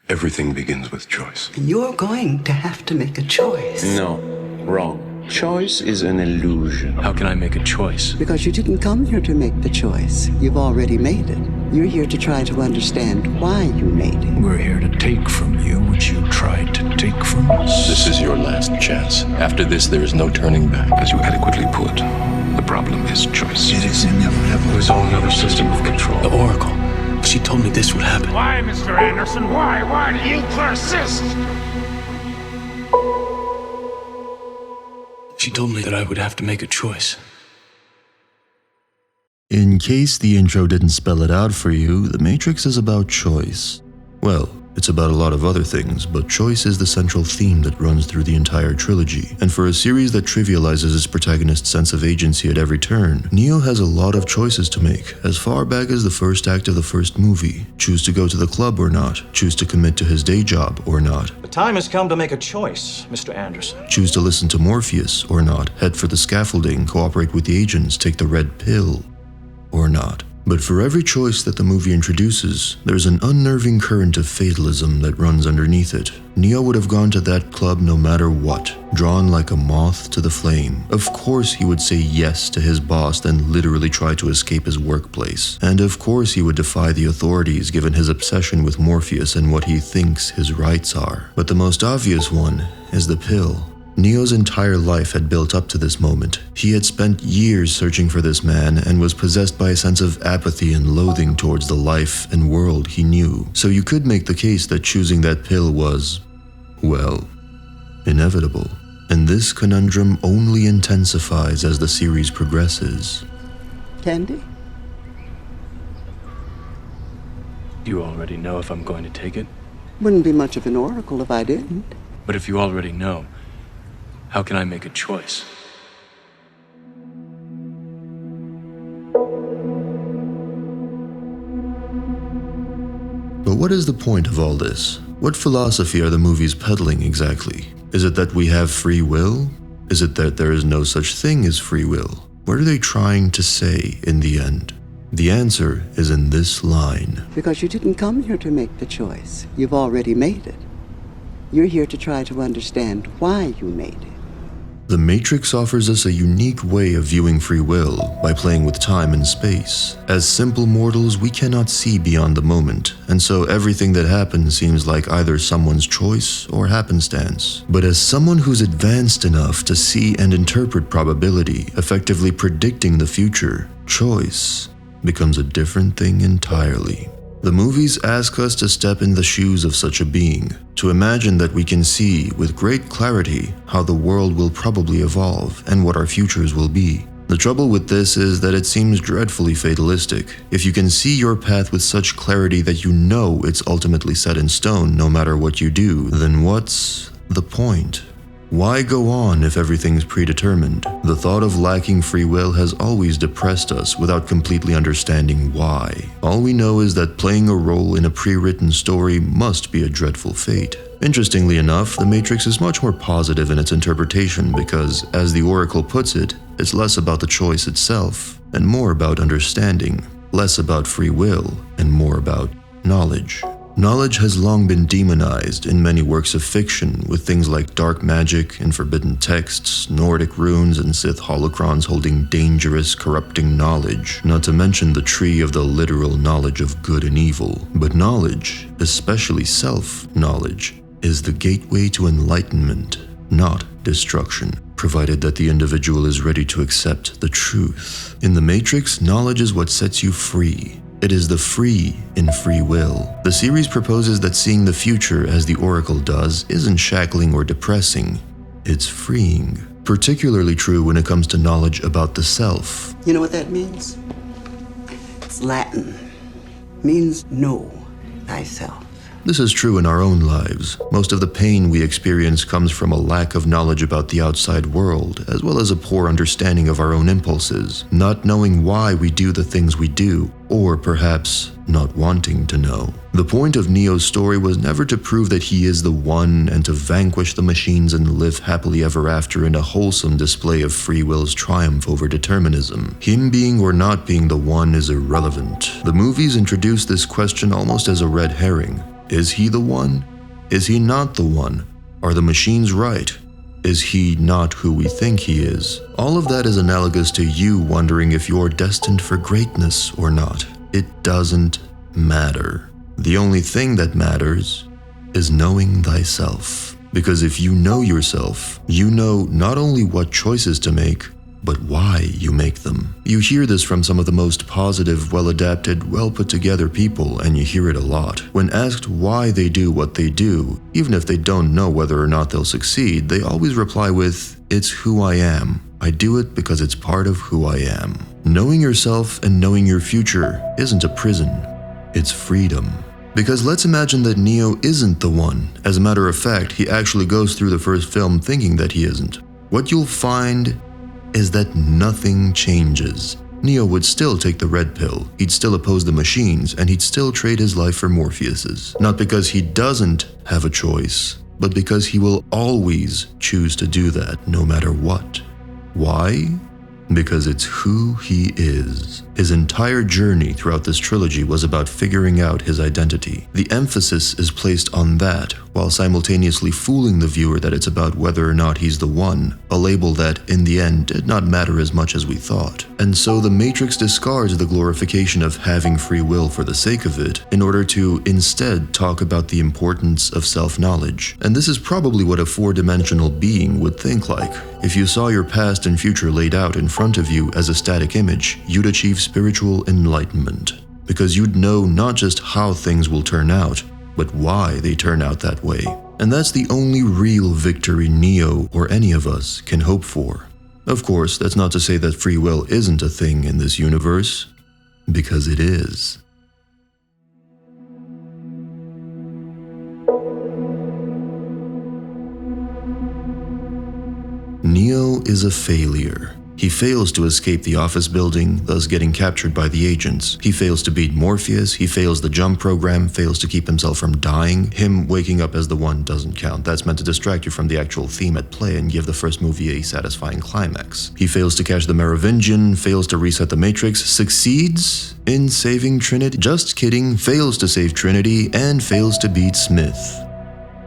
Everything begins with choice. You're going to have to make a choice. No, wrong. Choice is an illusion. How can I make a choice? Because you didn't come here to make the choice. You've already made it. You're here to try to understand why you made it. We're here to take from you what you tried to take from us. This is your last chance. After this, there is no turning back. As you adequately put, the problem is choice. It is inevitable. There's all another system of control. The Oracle. She told me this would happen. Why, Mr. Anderson? Why? Why do you persist? She told me that I would have to make a choice. In case the intro didn't spell it out for you, The Matrix is about choice. Well, it's about a lot of other things, but choice is the central theme that runs through the entire trilogy. And for a series that trivializes its protagonist's sense of agency at every turn, Neo has a lot of choices to make, as far back as the first act of the first movie. Choose to go to the club or not, choose to commit to his day job or not. The time has come to make a choice, Mr. Anderson. Choose to listen to Morpheus or not, head for the scaffolding, cooperate with the agents, take the red pill or not. But for every choice that the movie introduces, there's an unnerving current of fatalism that runs underneath it. Neo would have gone to that club no matter what, drawn like a moth to the flame. Of course he would say yes to his boss, then literally try to escape his workplace. And of course he would defy the authorities given his obsession with Morpheus and what he thinks his rights are. But the most obvious one is the pill. Neo's entire life had built up to this moment. He had spent years searching for this man and was possessed by a sense of apathy and loathing towards the life and world he knew. So you could make the case that choosing that pill was, well, inevitable. And this conundrum only intensifies as the series progresses. Candy? You already know if I'm going to take it? Wouldn't be much of an oracle if I didn't. But if you already know, how can I make a choice? But what is the point of all this? What philosophy are the movies peddling exactly? Is it that we have free will? Is it that there is no such thing as free will? What are they trying to say in the end? The answer is in this line. Because you didn't come here to make the choice. You've already made it. You're here to try to understand why you made it. The Matrix offers us a unique way of viewing free will by playing with time and space. As simple mortals, we cannot see beyond the moment, and so everything that happens seems like either someone's choice or happenstance. But as someone who's advanced enough to see and interpret probability, effectively predicting the future, choice becomes a different thing entirely. The movies ask us to step in the shoes of such a being, to imagine that we can see with great clarity how the world will probably evolve and what our futures will be. The trouble with this is that it seems dreadfully fatalistic. If you can see your path with such clarity that you know it's ultimately set in stone no matter what you do, then what's the point? Why go on if everything's predetermined? The thought of lacking free will has always depressed us without completely understanding why. All we know is that playing a role in a pre-written story must be a dreadful fate. Interestingly enough, The Matrix is much more positive in its interpretation because, as the Oracle puts it, it's less about the choice itself and more about understanding, less about free will and more about knowledge. Knowledge has long been demonized in many works of fiction, with things like dark magic and forbidden texts, Nordic runes, and Sith holocrons holding dangerous, corrupting knowledge, not to mention the tree of the literal knowledge of good and evil. But knowledge, especially self-knowledge, is the gateway to enlightenment, not destruction, provided that the individual is ready to accept the truth. In The Matrix, knowledge is what sets you free. It is the free in free will. The series proposes that seeing the future as the Oracle does isn't shackling or depressing, it's freeing. Particularly true when it comes to knowledge about the self. You know what that means? It's Latin. Means know thyself. This is true in our own lives. Most of the pain we experience comes from a lack of knowledge about the outside world, as well as a poor understanding of our own impulses, not knowing why we do the things we do, or perhaps not wanting to know. The point of Neo's story was never to prove that he is the one and to vanquish the machines and live happily ever after in a wholesome display of free will's triumph over determinism. Him being or not being the one is irrelevant. The movies introduce this question almost as a red herring. Is he the one? Is he not the one? Are the machines right? Is he not who we think he is? All of that is analogous to you wondering if you're destined for greatness or not. It doesn't matter. The only thing that matters is knowing thyself. Because if you know yourself, you know not only what choices to make, but why you make them. You hear this from some of the most positive, well-adapted, well-put-together people, and you hear it a lot. When asked why they do what they do, even if they don't know whether or not they'll succeed, they always reply with, "It's who I am. I do it because it's part of who I am." Knowing yourself and knowing your future isn't a prison, it's freedom. Because let's imagine that Neo isn't the one. As a matter of fact, he actually goes through the first film thinking that he isn't. What you'll find is that nothing changes. Neo would still take the red pill, he'd still oppose the machines, and he'd still trade his life for Morpheus's. Not because he doesn't have a choice, but because he will always choose to do that, no matter what. Why? Because it's who he is. His entire journey throughout this trilogy was about figuring out his identity. The emphasis is placed on that, while simultaneously fooling the viewer that it's about whether or not he's the one, a label that, in the end, did not matter as much as we thought. And so the Matrix discards the glorification of having free will for the sake of it, in order to instead talk about the importance of self-knowledge. And this is probably what a four-dimensional being would think like. If you saw your past and future laid out in front of you as a static image, you'd achieve spiritual enlightenment. Because you'd know not just how things will turn out, but why they turn out that way. And that's the only real victory Neo or any of us can hope for. Of course, that's not to say that free will isn't a thing in this universe, because it is. Neo is a failure. He fails to escape the office building, thus getting captured by the agents. He fails to beat Morpheus, he fails the jump program, fails to keep himself from dying. Him waking up as the one doesn't count. That's meant to distract you from the actual theme at play and give the first movie a satisfying climax. He fails to catch the Merovingian, fails to reset the Matrix, succeeds in saving Trinity. Just kidding, fails to save Trinity, and fails to beat Smith.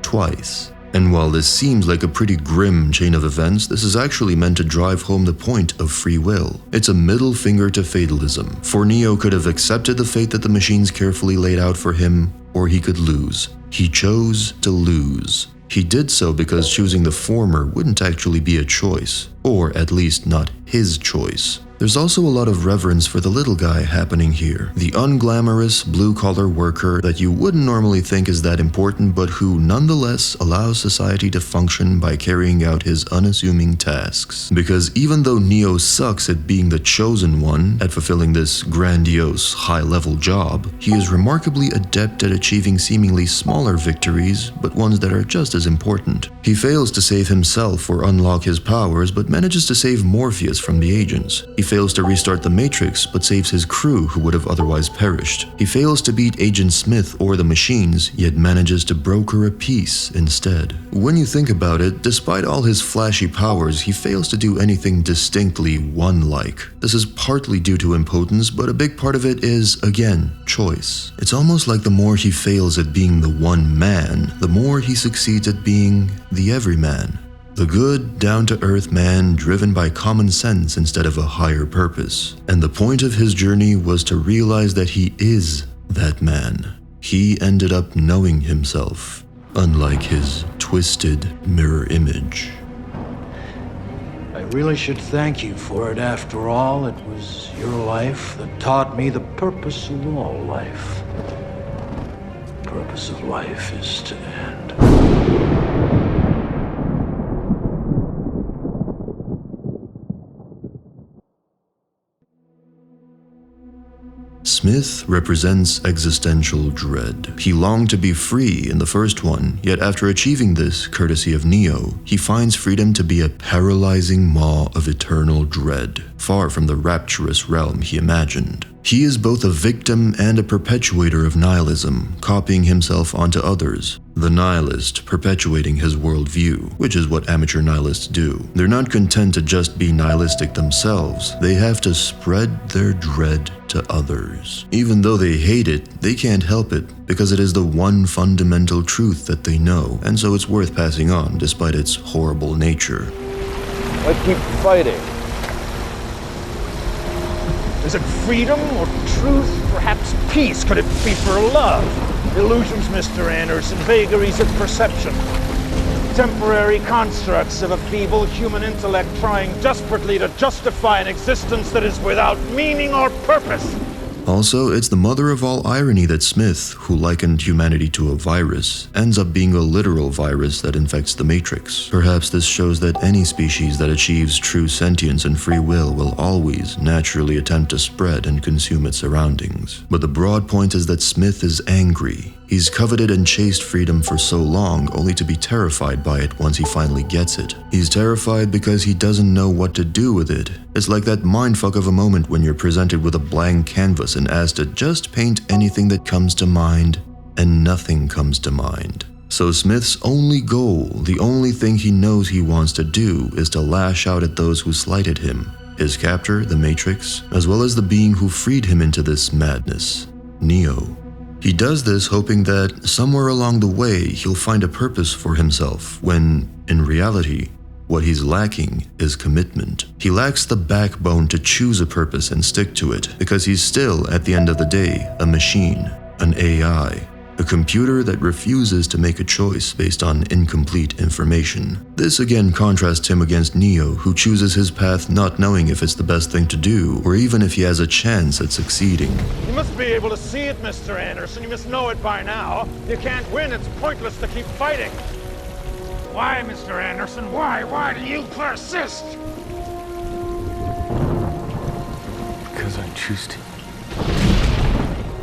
Twice. And while this seems like a pretty grim chain of events, this is actually meant to drive home the point of free will. It's a middle finger to fatalism, for Neo could have accepted the fate that the machines carefully laid out for him, or he could lose. He chose to lose. He did so because choosing the former wouldn't actually be a choice, or at least not his choice. There's also a lot of reverence for the little guy happening here. The unglamorous, blue-collar worker that you wouldn't normally think is that important, but who nonetheless allows society to function by carrying out his unassuming tasks. Because even though Neo sucks at being the chosen one, at fulfilling this grandiose, high-level job, he is remarkably adept at achieving seemingly smaller victories, but ones that are just as important. He fails to save himself or unlock his powers, but manages to save Morpheus from the agents. He fails to restart the Matrix, but saves his crew who would have otherwise perished. He fails to beat Agent Smith or the machines, yet manages to broker a peace instead. When you think about it, despite all his flashy powers, he fails to do anything distinctly one-like. This is partly due to impotence, but a big part of it is, again, choice. It's almost like the more he fails at being the one man, the more he succeeds at being the Everyman. The good, down-to-earth man driven by common sense instead of a higher purpose. And the point of his journey was to realize that he is that man. He ended up knowing himself, unlike his twisted mirror image. I really should thank you for it. After all, it was your life that taught me the purpose of all life. The purpose of life is to end. Smith represents existential dread. He longed to be free in the first one, yet after achieving this, courtesy of Neo, he finds freedom to be a paralyzing maw of eternal dread, far from the rapturous realm he imagined. He is both a victim and a perpetuator of nihilism, copying himself onto others. the nihilist perpetuating his worldview, which is what amateur nihilists do. They're not content to just be nihilistic themselves, they have to spread their dread to others. Even though they hate it, they can't help it, because it is the one fundamental truth that they know, and so it's worth passing on despite its horrible nature. Why keep fighting? Is it freedom or truth? Perhaps peace? Could it be for love? Illusions, Mr. Anderson, vagaries of perception. Temporary constructs of a feeble human intellect trying desperately to justify an existence that is without meaning or purpose. Also, it's the mother of all irony that Smith, who likened humanity to a virus, ends up being a literal virus that infects the Matrix. Perhaps this shows that any species that achieves true sentience and free will always naturally attempt to spread and consume its surroundings. But the broad point is that Smith is angry. He's coveted and chased freedom for so long, only to be terrified by it once he finally gets it. He's terrified because he doesn't know what to do with it. It's like that mindfuck of a moment when you're presented with a blank canvas and asked to just paint anything that comes to mind, and nothing comes to mind. So Smith's only goal, the only thing he knows he wants to do, is to lash out at those who slighted him. His captor, the Matrix, as well as the being who freed him into this madness, Neo. He does this hoping that somewhere along the way he'll find a purpose for himself, when, in reality, what he's lacking is commitment. He lacks the backbone to choose a purpose and stick to it, because he's still, at the end of the day, a machine, an AI, a computer that refuses to make a choice based on incomplete information. This again contrasts him against Neo, who chooses his path not knowing if it's the best thing to do, or even if he has a chance at succeeding. You must be able to see it, Mr. Anderson. You must know it by now. You can't win. It's pointless to keep fighting. Why, Mr. Anderson? Why? Why do you persist? Because I choose to.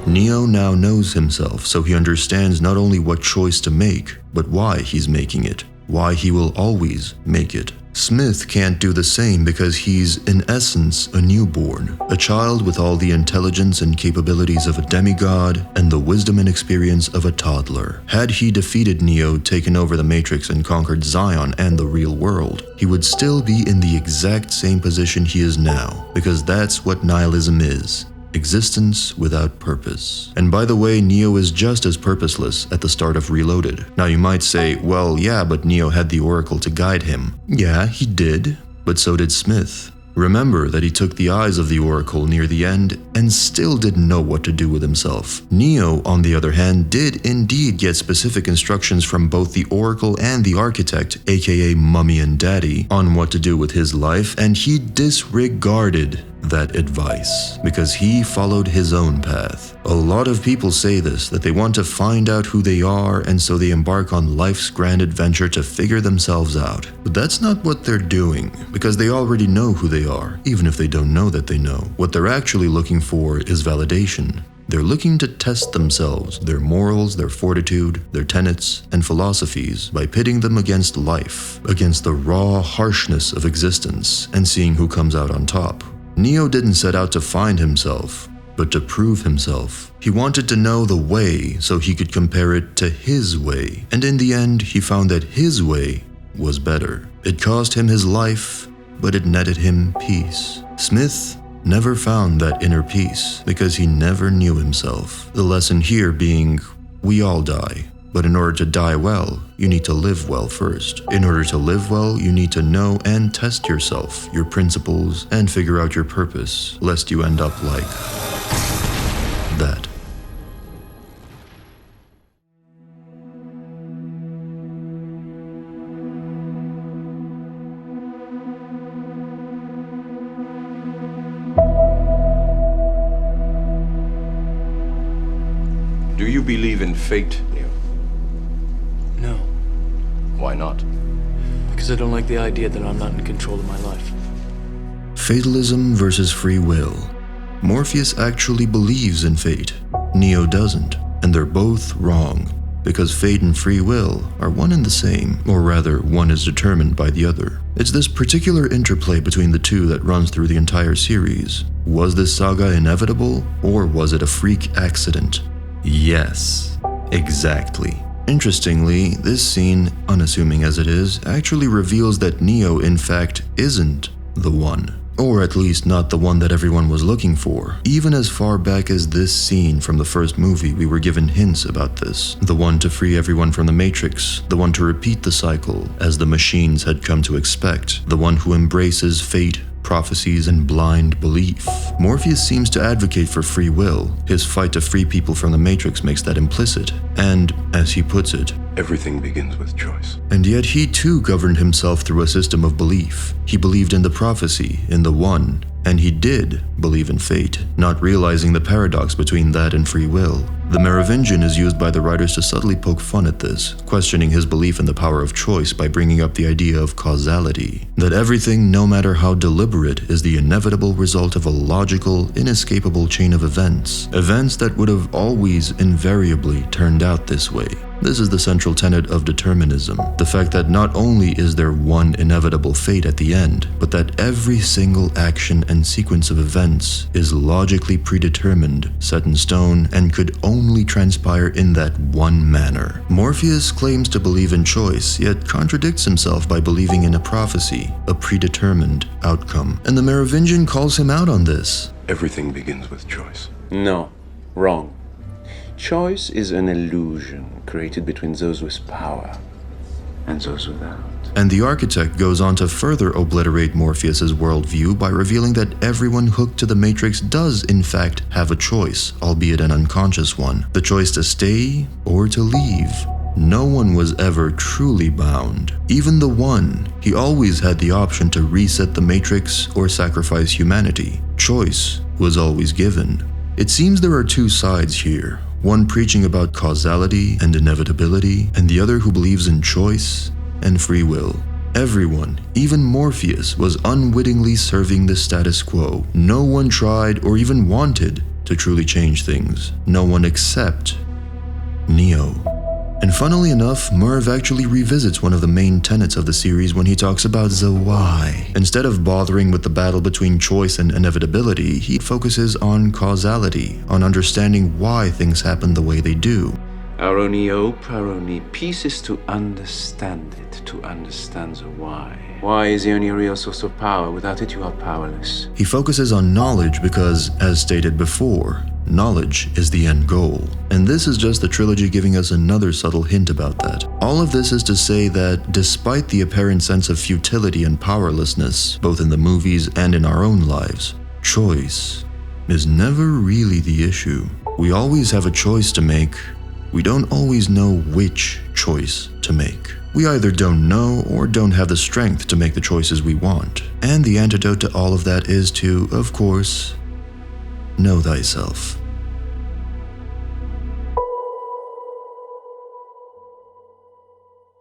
Neo now knows himself, so he understands not only what choice to make, but why he's making it, why he will always make it. Smith can't do the same because he's, in essence, a newborn, a child with all the intelligence and capabilities of a demigod and the wisdom and experience of a toddler. Had he defeated Neo, taken over the Matrix, and conquered Zion and the real world, he would still be in the exact same position he is now, because that's what nihilism is. Existence without purpose. And by the way, Neo is just as purposeless at the start of Reloaded. Now you might say, well, yeah, but Neo had the Oracle to guide him. Yeah, he did, but so did Smith. Remember that he took the eyes of the Oracle near the end and still didn't know what to do with himself. Neo, on the other hand, did indeed get specific instructions from both the Oracle and the Architect, aka Mummy and Daddy, on what to do with his life, and he disregarded that advice because he followed his own path. A lot of people say this, that they want to find out who they are, and so they embark on life's grand adventure to figure themselves out. But that's not what they're doing, because they already know who they are, even if they don't know that they know. What they're actually looking for is validation. They're looking to test themselves, their morals, their fortitude, their tenets, and philosophies by pitting them against life, against the raw harshness of existence, and seeing who comes out on top. Neo didn't set out to find himself, but to prove himself. He wanted to know the way so he could compare it to his way, and in the end, he found that his way was better. It cost him his life, but it netted him peace. Smith never found that inner peace because he never knew himself. The lesson here being, we all die. But in order to die well, you need to live well first. In order to live well, you need to know and test yourself, your principles, and figure out your purpose, lest you end up like that. Do you believe in fate, Neo? No, Why not? because I don't like the idea that I'm not in control of my life. Fatalism versus free will. Morpheus actually believes in fate. Neo doesn't, and they're both wrong, because fate and free will are one and the same, or rather, one is determined by the other. It's this particular interplay between the two that runs through the entire series. Was this saga inevitable, or was it a freak accident? Yes, exactly. Interestingly, this scene, unassuming as it is, actually reveals that Neo in fact isn't the one. Or at least not the one that everyone was looking for. Even as far back as this scene from the first movie, we were given hints about this. The one to free everyone from the Matrix, the one to repeat the cycle, as the machines had come to expect, the one who embraces fate, prophecies, and blind belief. Morpheus seems to advocate for free will. His fight to free people from the Matrix makes that implicit. And, as he puts it, Everything begins with choice. and yet he too governed himself through a system of belief. He believed in the prophecy, in the One, and he did believe in fate, not realizing the paradox between that and free will. The Merovingian is used by the writers to subtly poke fun at this, questioning his belief in the power of choice by bringing up the idea of causality, that everything, no matter how deliberate, is the inevitable result of a logical, inescapable chain of events that would have always invariably turned out this way. This is the central tenet of determinism, the fact that not only is there one inevitable fate at the end, but that every single action and sequence of events is logically predetermined, set in stone, and could only transpire in that one manner. Morpheus claims to believe in choice, yet contradicts himself by believing in a prophecy, a predetermined outcome. And the Merovingian calls him out on this. Everything begins with choice. No, wrong. Choice is an illusion created between those with power and those without. And the architect goes on to further obliterate Morpheus's worldview by revealing that everyone hooked to the Matrix does in fact have a choice, albeit an unconscious one. The choice to stay or to leave. No one was ever truly bound. Even the One, he always had the option to reset the Matrix or sacrifice humanity. Choice was always given. It seems there are two sides here. One preaching about causality and inevitability, and the other who believes in choice and free will. Everyone, even Morpheus, was unwittingly serving the status quo. No one tried or even wanted to truly change things. No one except Neo. And funnily enough, Merv actually revisits one of the main tenets of the series when he talks about the why. Instead of bothering with the battle between choice and inevitability, he focuses on causality, on understanding why things happen the way they do. Our only hope, our only peace is to understand it, to understand the why. Why is the only real source of power. Without it, you are powerless. He focuses on knowledge because, as stated before, knowledge is the end goal. And this is just the trilogy giving us another subtle hint about that. All of this is to say that despite the apparent sense of futility and powerlessness, both in the movies and in our own lives, choice is never really the issue. We always have a choice to make. We don't always know which choice to make. We either don't know or don't have the strength to make the choices we want. And the antidote to all of that is to, of course, know thyself.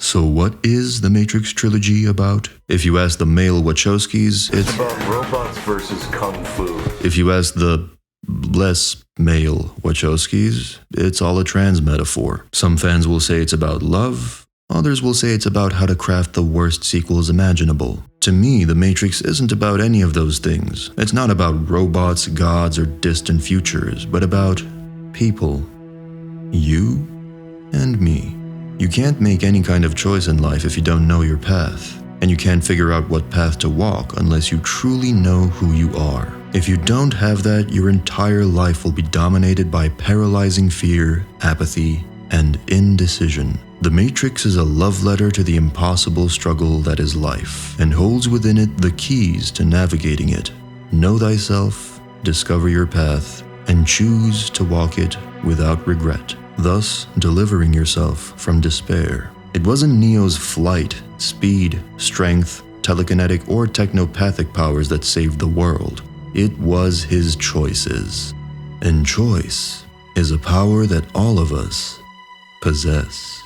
So what is the Matrix trilogy about? If you ask the male Wachowskis, it's about robots versus kung fu. If you ask the less male Wachowskis, it's all a trans metaphor. Some fans will say it's about love. Others will say it's about how to craft the worst sequels imaginable. To me, The Matrix isn't about any of those things. It's not about robots, gods, or distant futures, but about people. You and me. You can't make any kind of choice in life if you don't know your path. And you can't figure out what path to walk unless you truly know who you are. If you don't have that, your entire life will be dominated by paralyzing fear, apathy, and indecision. The Matrix is a love letter to the impossible struggle that is life, and holds within it the keys to navigating it. Know thyself, discover your path, and choose to walk it without regret, thus delivering yourself from despair. It wasn't Neo's flight, speed, strength, telekinetic, or technopathic powers that saved the world. It was his choices. And choice is a power that all of us possess.